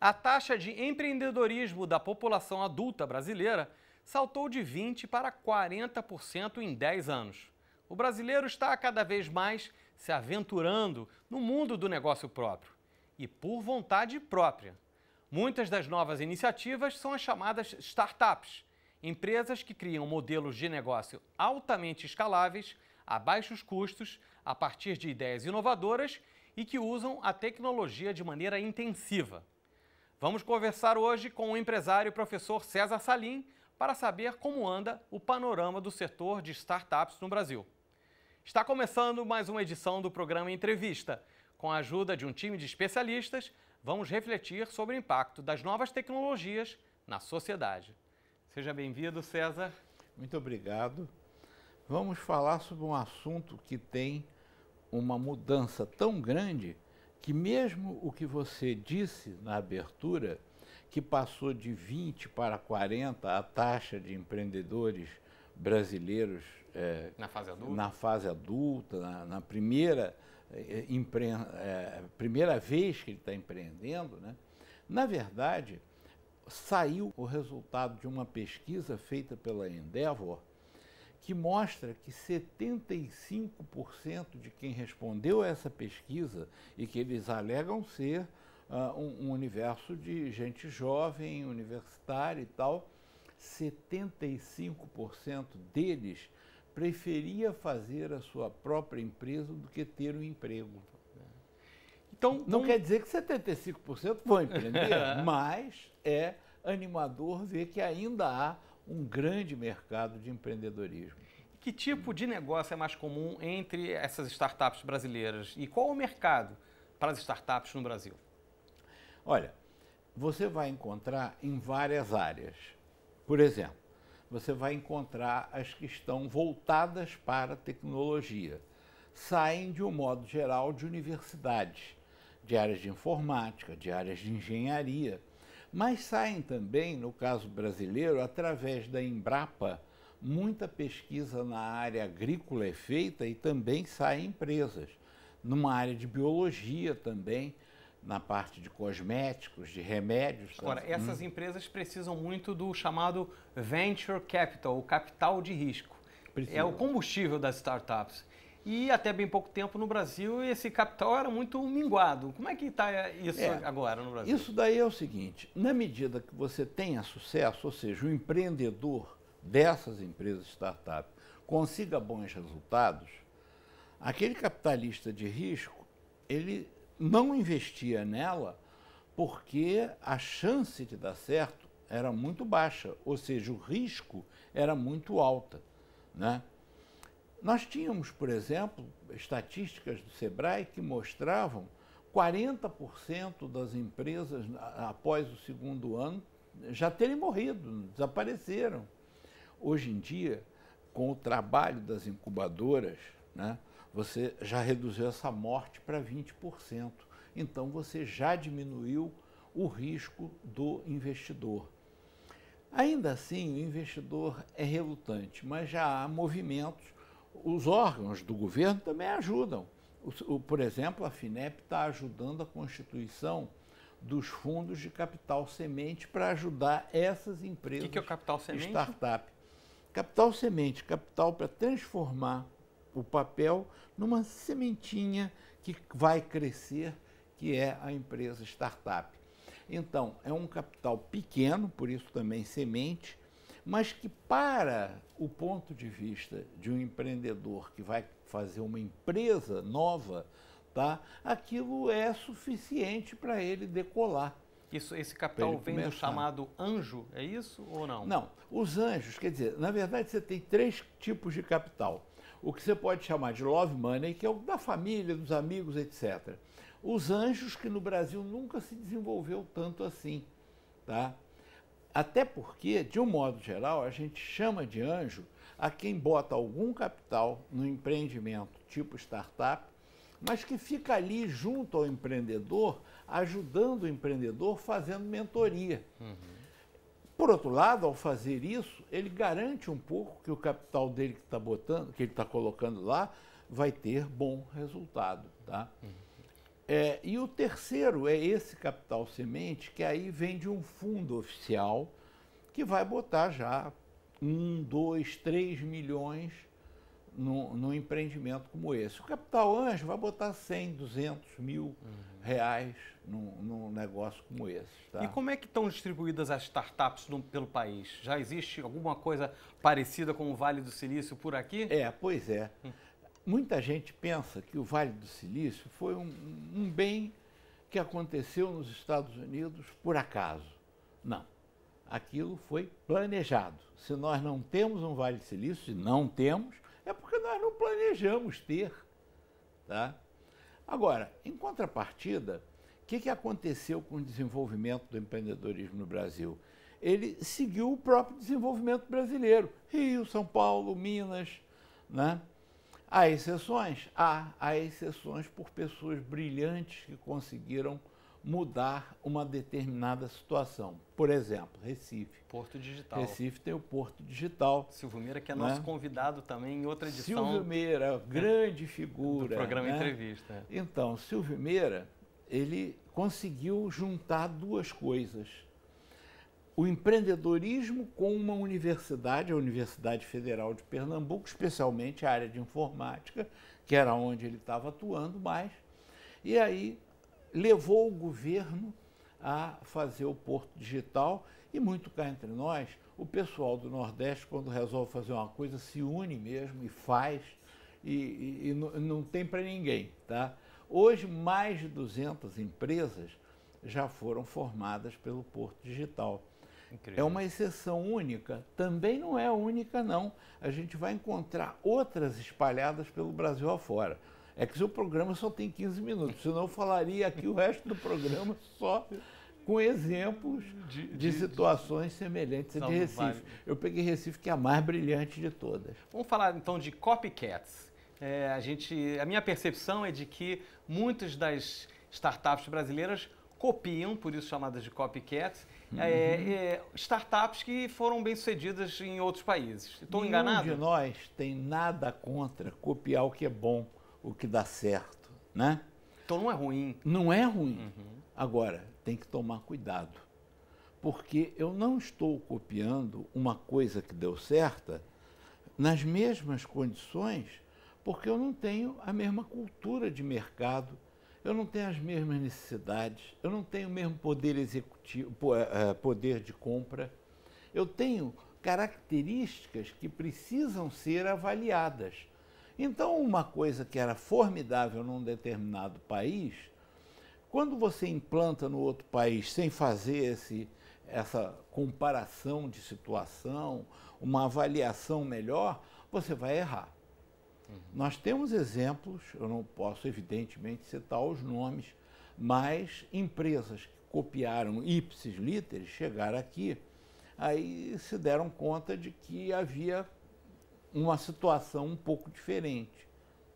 A taxa de empreendedorismo da população adulta brasileira saltou de 20% para 40% em 10 anos. O brasileiro está cada vez mais se aventurando no mundo do negócio próprio e por vontade própria. Muitas das novas iniciativas são as chamadas startups, empresas que criam modelos de negócio altamente escaláveis, a baixos custos, a partir de ideias inovadoras e que usam a tecnologia de maneira intensiva. Vamos conversar hoje com o empresário e professor César Salim para saber como anda o panorama do setor de startups no Brasil. Está começando mais uma edição do programa Entrevista. Com a ajuda de um time de especialistas, vamos refletir sobre o impacto das novas tecnologias na sociedade. Seja bem-vindo, César. Muito obrigado. Vamos falar sobre um assunto que tem uma mudança tão grande que mesmo o que você disse na abertura, que passou de 20 para 40 a taxa de empreendedores brasileiros na fase adulta, na primeira vez que ele está empreendendo, né? Na verdade, saiu o resultado de uma pesquisa feita pela Endeavor que mostra que 75% de quem respondeu a essa pesquisa, e que eles alegam ser um universo de gente jovem, universitária e tal, 75% deles preferia fazer a sua própria empresa do que ter um emprego. Então, não quer dizer que 75% vão empreender, mas é animador ver que ainda há um grande mercado de empreendedorismo. Que tipo de negócio é mais comum entre essas startups brasileiras e qual o mercado para as startups no Brasil? Olha, você vai encontrar em várias áreas. Por exemplo, você vai encontrar as que estão voltadas para a tecnologia. Saem, de um modo geral, de universidades, de áreas de informática, de áreas de engenharia, mas saem também, no caso brasileiro, através da Embrapa, muita pesquisa na área agrícola é feita e também saem empresas. Numa área de biologia também, na parte de cosméticos, de remédios. Agora, essas empresas precisam muito do chamado venture capital, o capital de risco. É o combustível das startups. E até bem pouco tempo no Brasil esse capital era muito minguado. Como é que está isso agora no Brasil? Isso daí é o seguinte, na medida que você tenha sucesso, ou seja, o empreendedor dessas empresas startup consiga bons resultados, aquele capitalista de risco, ele não investia nela porque a chance de dar certo era muito baixa, ou seja, o risco era muito alto, né? Nós tínhamos, por exemplo, estatísticas do Sebrae que mostravam 40% das empresas, após o segundo ano, já terem morrido, desapareceram. Hoje em dia, com o trabalho das incubadoras, né, você já reduziu essa morte para 20%. Então, você já diminuiu o risco do investidor. Ainda assim, o investidor é relutante, mas já há movimentos. Os órgãos do governo também ajudam. Por exemplo, a FINEP está ajudando a constituição dos fundos de capital semente para ajudar essas empresas. O que é o capital semente? Startup. Capital semente, capital para transformar o papel numa sementinha que vai crescer, que é a empresa startup. Então, é um capital pequeno, por isso também semente, mas que para o ponto de vista de um empreendedor que vai fazer uma empresa nova, tá, aquilo é suficiente para ele decolar. Esse capital vem do chamado anjo, é isso ou não? Não, os anjos, quer dizer, na verdade você tem 3 tipos de capital. O que você pode chamar de love money, que é o da família, dos amigos, etc. Os anjos, que no Brasil nunca se desenvolveu tanto assim, tá? Até porque, de um modo geral, a gente chama de anjo a quem bota algum capital no empreendimento tipo startup, mas que fica ali junto ao empreendedor, ajudando o empreendedor, fazendo mentoria. Por outro lado, ao fazer isso, ele garante um pouco que o capital dele que está botando, que ele está colocando lá, vai ter bom resultado, tá? E o terceiro é esse capital semente, que aí vem de um fundo oficial que vai botar já 1, 2, 3 milhões num empreendimento como esse. O capital anjo vai botar 100, 200 mil reais num negócio como esse. Tá? E como é que estão distribuídas as startups pelo país? Já existe alguma coisa parecida com o Vale do Silício por aqui? Pois é. Muita gente pensa que o Vale do Silício foi um bem que aconteceu nos Estados Unidos por acaso. Não. Aquilo foi planejado. Se nós não temos um Vale do Silício, e não temos, é porque nós não planejamos ter. Tá? Agora, em contrapartida, o que aconteceu com o desenvolvimento do empreendedorismo no Brasil? Ele seguiu o próprio desenvolvimento brasileiro. Rio, São Paulo, Minas, né? Há exceções? Há exceções por pessoas brilhantes que conseguiram mudar uma determinada situação. Por exemplo, Recife. Porto Digital. Recife tem o Porto Digital. Silvio Meira, que é nosso convidado também em outra edição. Silvio Meira, grande figura. Do programa né? Entrevista. Então, Silvio Meira, ele conseguiu juntar duas coisas. O empreendedorismo com uma universidade, a Universidade Federal de Pernambuco, especialmente a área de informática, que era onde ele estava atuando mais, e aí levou o governo a fazer o Porto Digital, e muito cá entre nós, o pessoal do Nordeste, quando resolve fazer uma coisa, se une mesmo e faz, e não tem para ninguém. Tá? Hoje, mais de 200 empresas já foram formadas pelo Porto Digital. Incrível. É uma exceção única? Também não é única, não. A gente vai encontrar outras espalhadas pelo Brasil afora. É que o seu programa só tem 15 minutos, senão eu falaria aqui o resto do programa só com exemplos de situações semelhantes a de Recife. Vale. Eu peguei Recife, que é a mais brilhante de todas. Vamos falar então de copycats. A minha percepção é de que muitas das startups brasileiras copiam, por isso chamadas de copycats, startups que foram bem-sucedidas em outros países. Estou enganado? Nenhum de nós tem nada contra copiar o que é bom, o que dá certo, né? Então não é ruim. Não é ruim. Agora, tem que tomar cuidado, porque eu não estou copiando uma coisa que deu certa nas mesmas condições, porque eu não tenho a mesma cultura de mercado, eu não tenho as mesmas necessidades, eu não tenho o mesmo poder executivo, poder de compra. Eu tenho características que precisam ser avaliadas. Então, uma coisa que era formidável num determinado país, quando você implanta no outro país sem fazer essa comparação de situação, uma avaliação melhor, você vai errar. Nós temos exemplos, eu não posso evidentemente citar os nomes, mas empresas que copiaram ipsis literis chegaram aqui, aí se deram conta de que havia uma situação um pouco diferente.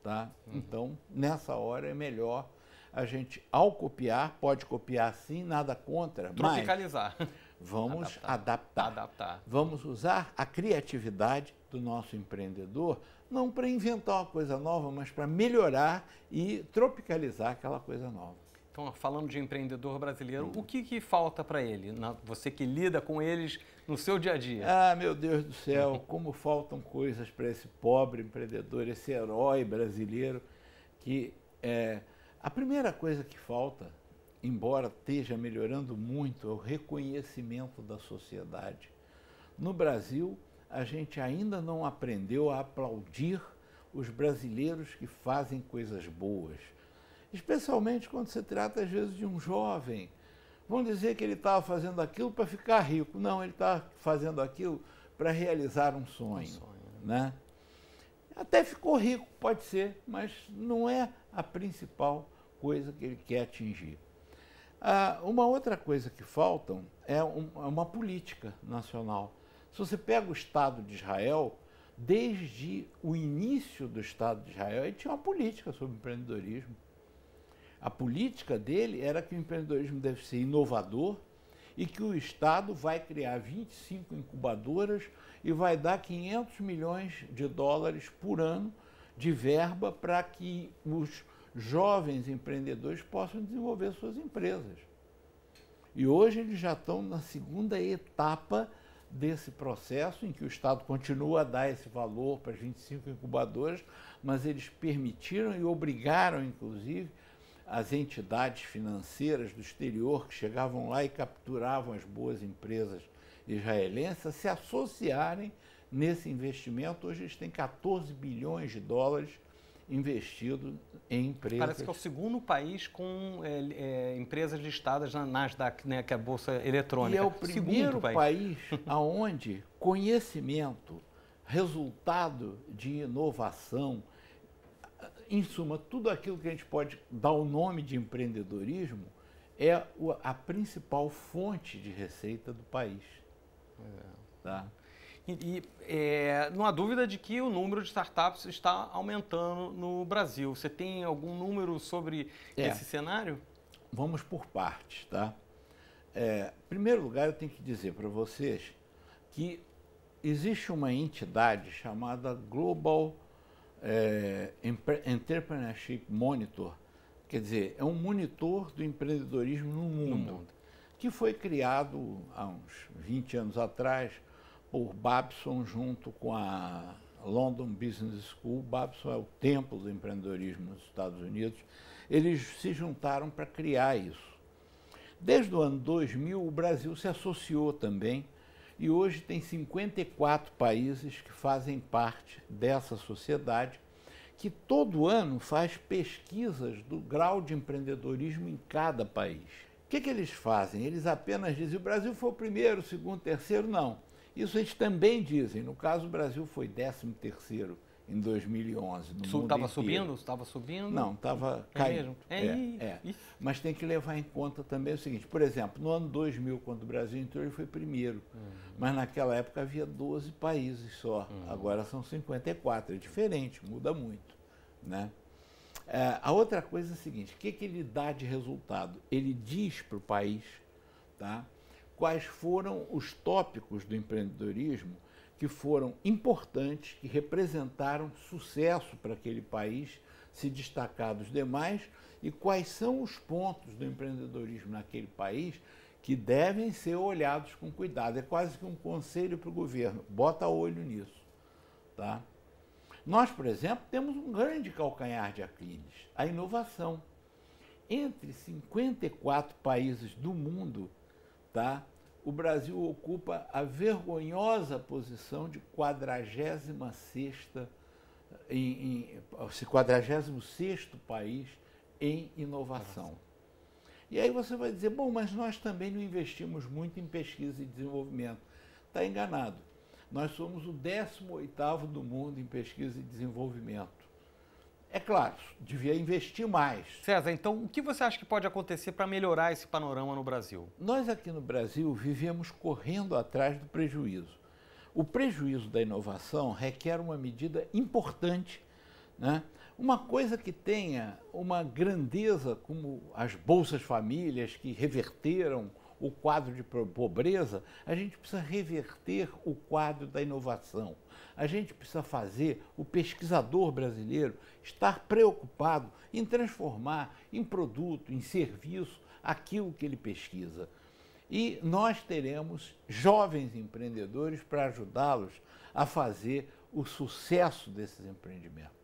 Tá? Então, nessa hora é melhor a gente, ao copiar, pode copiar sim, nada contra, tropicalizar. Mas vamos adaptar. Vamos usar a criatividade do nosso empreendedor, não para inventar uma coisa nova, mas para melhorar e tropicalizar aquela coisa nova. Então, falando de empreendedor brasileiro, o que falta para ele? Você que lida com eles no seu dia a dia. Ah, meu Deus do céu, como faltam coisas para esse pobre empreendedor, esse herói brasileiro, que a primeira coisa que falta, embora esteja melhorando muito, é o reconhecimento da sociedade. No Brasil, a gente ainda não aprendeu a aplaudir os brasileiros que fazem coisas boas. Especialmente quando se trata, às vezes, de um jovem. Vão dizer que ele estava fazendo aquilo para ficar rico. Não, ele está fazendo aquilo para realizar um sonho. Né? Até ficou rico, pode ser, mas não é a principal coisa que ele quer atingir. Uma outra coisa que faltam é uma política nacional. Se você pega o Estado de Israel, desde o início do Estado de Israel, ele tinha uma política sobre empreendedorismo. A política dele era que o empreendedorismo deve ser inovador e que o Estado vai criar 25 incubadoras e vai dar 500 milhões de dólares por ano de verba para que os jovens empreendedores possam desenvolver suas empresas. E hoje eles já estão na segunda etapa desse processo, em que o Estado continua a dar esse valor para as 25 incubadoras, mas eles permitiram e obrigaram, inclusive, as entidades financeiras do exterior que chegavam lá e capturavam as boas empresas israelenses a se associarem nesse investimento. Hoje eles têm 14 bilhões de dólares investidos em empresas. Parece que é o segundo país com empresas listadas na Nasdaq, né, que é a Bolsa Eletrônica. E é o primeiro país onde conhecimento, resultado de inovação, em suma, tudo aquilo que a gente pode dar o nome de empreendedorismo, é a principal fonte de receita do país. Tá? Não há dúvida de que o número de startups está aumentando no Brasil. Você tem algum número sobre esse cenário? Vamos por partes, tá? Em primeiro lugar, eu tenho que dizer para vocês que existe uma entidade chamada Global Entrepreneurship Monitor, quer dizer, é um monitor do empreendedorismo no mundo, que foi criado há uns 20 anos atrás por Babson junto com a London Business School. Babson é o templo do empreendedorismo nos Estados Unidos. Eles se juntaram para criar isso. Desde o ano 2000, o Brasil se associou também e hoje tem 54 países que fazem parte dessa sociedade, que todo ano faz pesquisas do grau de empreendedorismo em cada país. O que eles fazem? Eles apenas dizem: o Brasil foi o primeiro, o segundo, o terceiro. Não. Isso eles também dizem. No caso, o Brasil foi 13º em 2011. Estava subindo? Estava subindo? Não, estava caindo. Mas tem que levar em conta também o seguinte: por exemplo, no ano 2000, quando o Brasil entrou, ele foi primeiro. Mas naquela época havia 12 países só. Agora são 54. É diferente, muda muito, né? A outra coisa é a seguinte: o que ele dá de resultado? Ele diz para o país, tá, quais foram os tópicos do empreendedorismo que foram importantes, que representaram sucesso para aquele país se destacar dos demais, e quais são os pontos do empreendedorismo naquele país que devem ser olhados com cuidado. É quase que um conselho para o governo: bota olho nisso, tá? Nós, por exemplo, temos um grande calcanhar de Aquiles: a inovação. Entre 54 países do mundo, tá, o Brasil ocupa a vergonhosa posição de 46º país em inovação. E aí você vai dizer: bom, mas nós também não investimos muito em pesquisa e desenvolvimento. Está enganado. Nós somos o 18º do mundo em pesquisa e desenvolvimento. É claro, devia investir mais. César, então o que você acha que pode acontecer para melhorar esse panorama no Brasil? Nós aqui no Brasil vivemos correndo atrás do prejuízo. O prejuízo da inovação requer uma medida importante, né? Uma coisa que tenha uma grandeza como as Bolsas Famílias, que reverteram o quadro de pobreza. A gente precisa reverter o quadro da inovação. A gente precisa fazer o pesquisador brasileiro estar preocupado em transformar em produto, em serviço, aquilo que ele pesquisa. E nós teremos jovens empreendedores para ajudá-los a fazer o sucesso desses empreendimentos.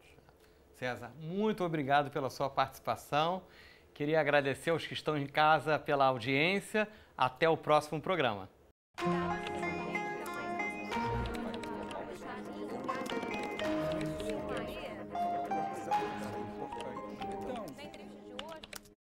César, muito obrigado pela sua participação. Queria agradecer aos que estão em casa pela audiência. Até o próximo programa.